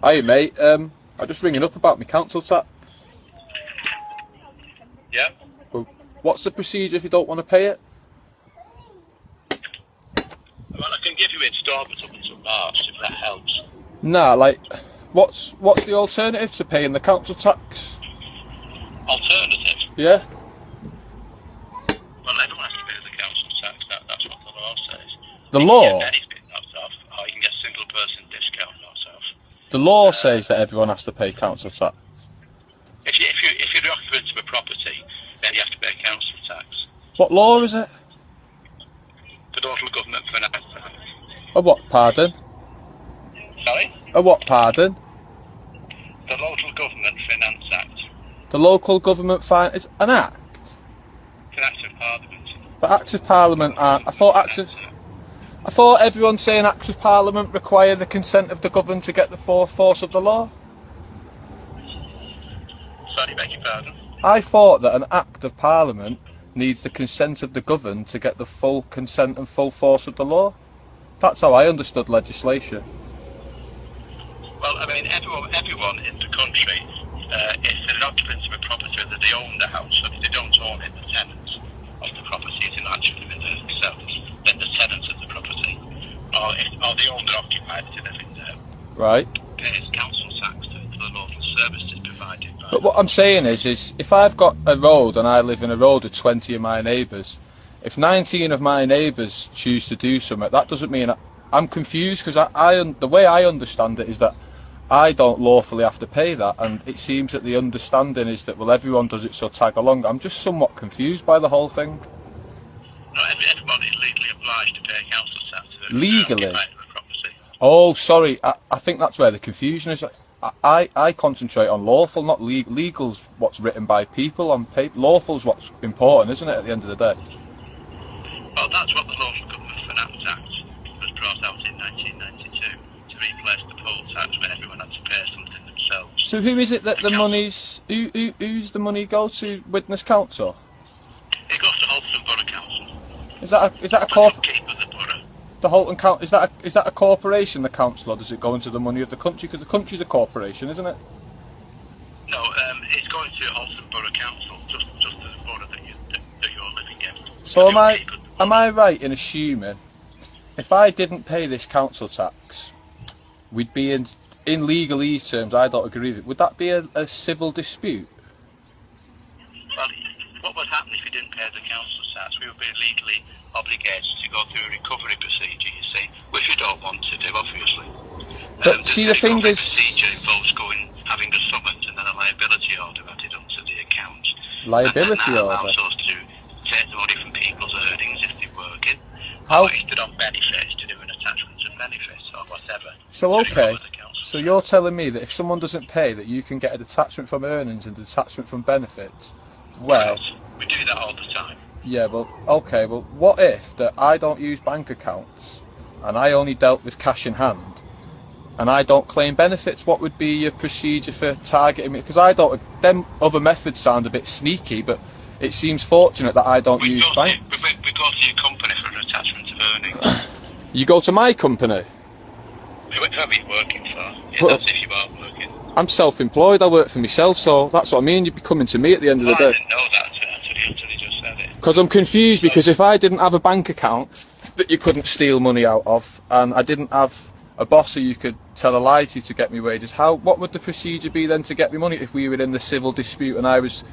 Hiya mate, I'm just ringing up about my council tax. Yeah. Well, what's the procedure if you don't want to pay it? Well, I can give you instalments up until March if that helps. Nah, like, what's the alternative to paying the council tax? Alternative? Yeah? Well, everyone has to pay the council tax. That's what the law says. The You law? can get benefit knocked off, or you can get single person discount knocked off. The law says that everyone has to pay council tax. If you're the occupant of a property, then you have to pay council tax. What law is it? The local government finance act. A what, pardon? Sorry? A what, pardon? The local government finance act. The local government is an act? It's an act of parliament. But acts of parliament aren't. I thought everyone saying acts of parliament require the consent of the governed to get the full force of the law. Sorry, beg your pardon? I thought that an act of parliament needs the consent of the governed to get the full consent and full force of the law. That's how I understood legislation. Well, I mean, everyone in the country, if they're an occupant of a property, that they own the house, so if they don't own it, the tenants of the property is in actually living there themselves, then the tenants of the property, or the owner occupied is living there, Right. pays council tax to the local services provided by. But what I'm saying is if I've got a road and I live in a road with 20 of my neighbours, if 19 of my neighbours choose to do something, that doesn't mean I'm confused, because the way I understand it is that I don't lawfully have to pay that, and it seems that the understanding is that, well, everyone does it, so tag along. I'm just somewhat confused by the whole thing. No, everyone is legally obliged to pay council tax to the Legally? occupant of a property. Oh, sorry, I think that's where the confusion is. I concentrate on lawful, not legal. Legal's what's written by people on paper. Lawful's what's important, isn't it, at the end of the day? Well, that's what the Local Government Finance Act was brought out in 1992 to replace the poll tax when everyone had to pay something themselves. So who is it that the money's... Who's the money go to? Widnes Council? It goes to Holton Borough Council. Is that a The corp? upkeep of the borough. The Holton Council, is that a corporation, the council, or does it go into the money of the country? Because the country's a corporation, isn't it? No, it's going to Holton Borough Council, just the borough that you're living in. So am I right in assuming if I didn't pay this council tax, we'd be in legalese terms, I don't agree with it, would that be a civil dispute? Well, what would happen if you didn't pay the council tax? We would be legally obligated to go through a recovery procedure, you see, which we don't want to do, obviously. But see, the thing is... procedure involves having a summons and then a liability order added onto the account. Liability and that order? allows us to take the money from people's earnings if they're working, How? or if they're on benefits, to do an attachment of benefits or whatever. So, to okay, recover the council so tax. you're telling me that if someone doesn't pay, that you can get a detachment from earnings and a detachment from benefits? Well... We do that all the time. Yeah, well, okay, well, what if that I don't use bank accounts and I only dealt with cash in hand and I don't claim benefits? What would be your procedure for targeting me? Because them other methods sound a bit sneaky, but it seems fortunate that I don't use bank. We go to your company for an attachment of earnings. You go to my company? Whoever you're working for. Yeah, But- that's if you are working. I'm self-employed, I work for myself, so that's what I mean, you'd be coming to me at the end of the Well, I day. didn't know that until you just said it. Because I'm confused, because if I didn't have a bank account that you couldn't steal money out of, and I didn't have a boss who you could tell a lie to get me wages, what would the procedure be then to get me money if we were in the civil dispute and I was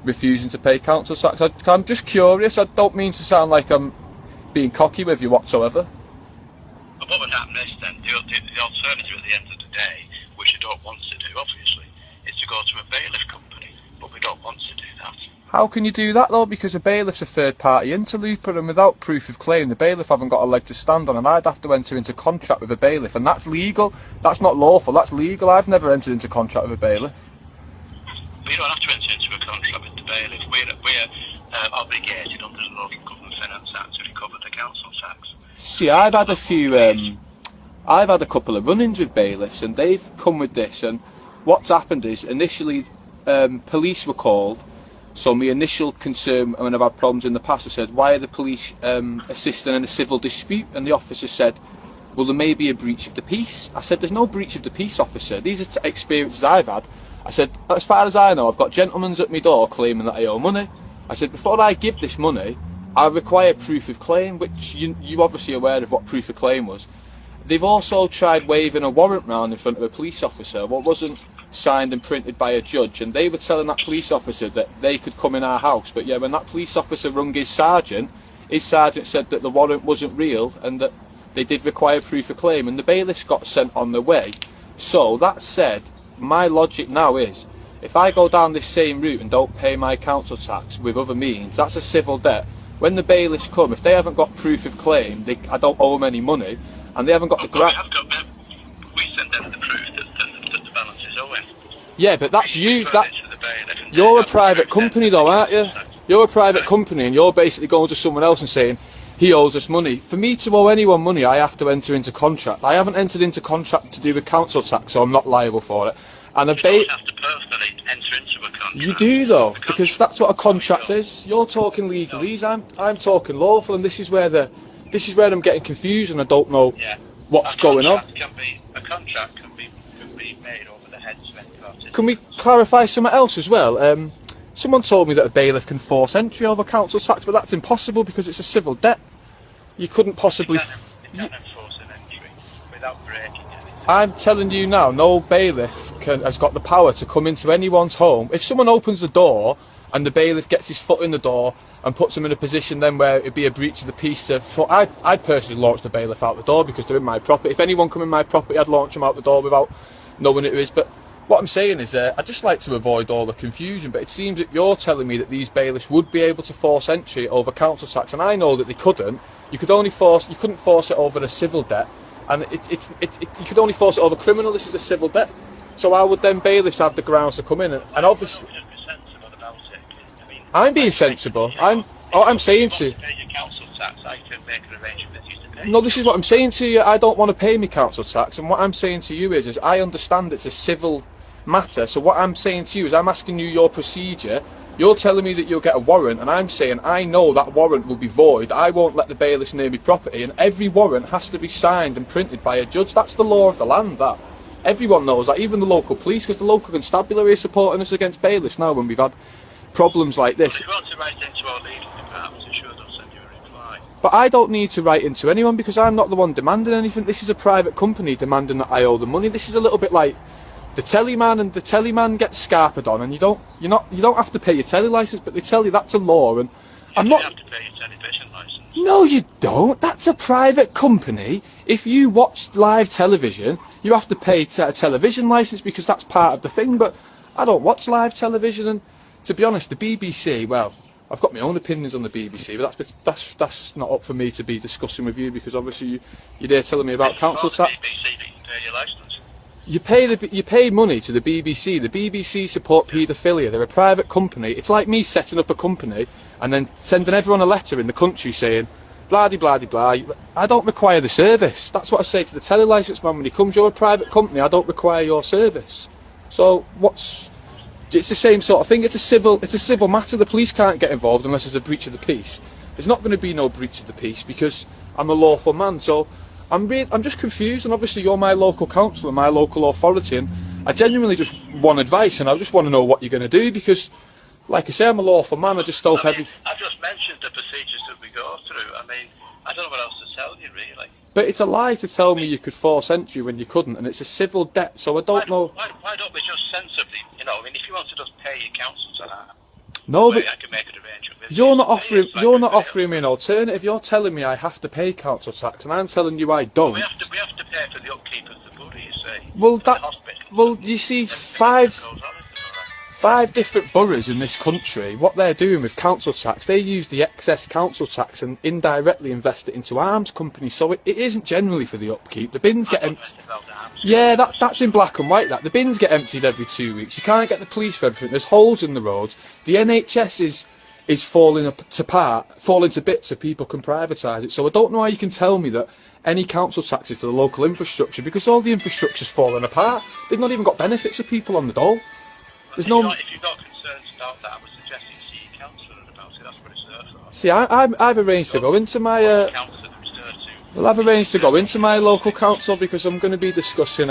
refusing to pay council tax? I'm just curious, I don't mean to sound like I'm being cocky with you whatsoever. But what would happen is then, the alternative at the end of the day, which you don't want to do, obviously, is to go to a bailiff company, but we don't want to do that. How can you do that though? Because a bailiff's a third party interloper, and without proof of claim the bailiff haven't got a leg to stand on, and I'd have to enter into contract with a bailiff, and that's legal. That's not lawful, that's legal. I've never entered into contract with a bailiff. We don't have to enter into a contract with the bailiff. We're obligated under the Local Government Finance Act to recover the council tax. See, I've had a couple of run-ins with bailiffs, and they've come with this, and what's happened is initially police were called. So my initial concern when I've had problems in the past, I said, why are the police assisting in a civil dispute? And the officer said, well, there may be a breach of the peace. I said, there's no breach of the peace, officer. These are experiences I've had. I said, as far as I know, I've got gentlemen at my door claiming that I owe money. I said, before I give this money, I require proof of claim, which you obviously aware of what proof of claim was. They've also tried waving a warrant round in front of a police officer, what wasn't signed and printed by a judge, and they were telling that police officer that they could come in our house. But yeah, when that police officer rung his sergeant said that the warrant wasn't real and that they did require proof of claim, and the bailiffs got sent on their way. So that said, my logic now is, if I go down this same route and don't pay my council tax with other means, that's a civil debt. When the bailiffs come, if they haven't got proof of claim, I don't owe them any money, and they haven't got the grant. We send them the proof that the balance is owing. Yeah, but that's you. You're a private company though, aren't you? You're a private company, and you're basically going to someone else and saying, he owes us money. For me to owe anyone money, I have to enter into contract. I haven't entered into contract to do with council tax, so I'm not liable for it. And you don't have to personally enter into a contract. You do though, because that's what a contract is. You're talking legalese, I'm talking lawful, and this is where I'm getting confused, and I don't know what's going on. A contract can be made over the heads of any parties. Can we clarify something else as well? Someone told me that a bailiff can force entry over council tax, but that's impossible because it's a civil debt. You couldn't possibly. You can't enforce an entry without breaking anything. I'm telling you now, no bailiff has got the power to come into anyone's home. If someone opens the door and the bailiff gets his foot in the door and puts them in a position then where it'd be a breach of the peace, I'd personally launch the bailiff out the door because they're in my property. If anyone come in my property, I'd launch them out the door without knowing it is. But what I'm saying is, I'd just like to avoid all the confusion, but it seems that you're telling me that these bailiffs would be able to force entry over council tax, and I know that they couldn't. You couldn't force it over a civil debt, and you could only force it over criminal. This is a civil debt. So how would then bailiffs have the grounds to come in? And obviously, I'm being sensible. I'm saying to you. No, this is what I'm saying to you. I don't want to pay me council tax, and what I'm saying to you is I understand it's a civil matter. So what I'm saying to you is I'm asking you your procedure. You're telling me that you'll get a warrant, and I'm saying I know that warrant will be void. I won't let the bailiffs near me property, and every warrant has to be signed and printed by a judge. That's the law of the land, that. Everyone knows that, even the local police, because the local constabulary is supporting us against bailiffs now when we've had problems like this. If you want to write into our legal department, I'm sure they'll send you a reply. But I don't need to write into anyone because I'm not the one demanding anything. This is a private company demanding that I owe the money. This is a little bit like the telly man, and the telly man gets scarpered on, and you don't have to pay your telly license, but they tell you that's a law, and I'm not. You have to pay your television license. No, you don't. That's a private company. If you watch live television, you have to pay a television license because that's part of the thing. But I don't watch live television, and to be honest, the BBC. Well, I've got my own opinions on the BBC, but that's not up for me to be discussing with you because obviously you're there telling me about council tax. BBC that you can pay your license. You pay money to the BBC. The BBC support paedophilia. They're a private company. It's like me setting up a company and then sending everyone a letter in the country saying, blah de blah de blah. I don't require the service. That's what I say to the telly licence man when he comes. You're a private company. I don't require your service. So it's the same sort of thing. It's a civil matter. The police can't get involved unless there's a breach of the peace. There's not going to be no breach of the peace because I'm a lawful man. So I'm just confused, and obviously you're my local council and my local authority, and I genuinely just want advice, and I just want to know what you're going to do because, like I say, I'm a lawful man. I just hope I've just mentioned the procedures that we go through. I mean, I don't know what else to tell you, really. But it's a lie to tell me you could force entry when you couldn't, and it's a civil debt, so I don't know. Why don't we just sensibly, I mean, if you want to just pay your council tax, no, but I can make an arrangement with you're not offering me an alternative. You're telling me I have to pay council tax, and I'm telling you I don't. We have to pay for the upkeep of the body, you see. Well, you see, five different boroughs in this country, what they're doing with council tax, they use the excess council tax and indirectly invest it into arms companies, so it isn't generally for the upkeep. The bins get emptied. Yeah, that's in black and white. The bins get emptied every 2 weeks. You can't get the police for everything. There's holes in the roads. The NHS is falling to bits so people can privatise it. So I don't know how you can tell me that any council tax is for the local infrastructure because all the infrastructure's falling apart. They've not even got benefits for people on the dole. There's no. If you've got concerns about that, I would suggest you see your councillor about it. That's what it's there for. See, I've arranged to go into my. Councillor that was there to Well, I've arranged to go into my local council because I'm going to be discussing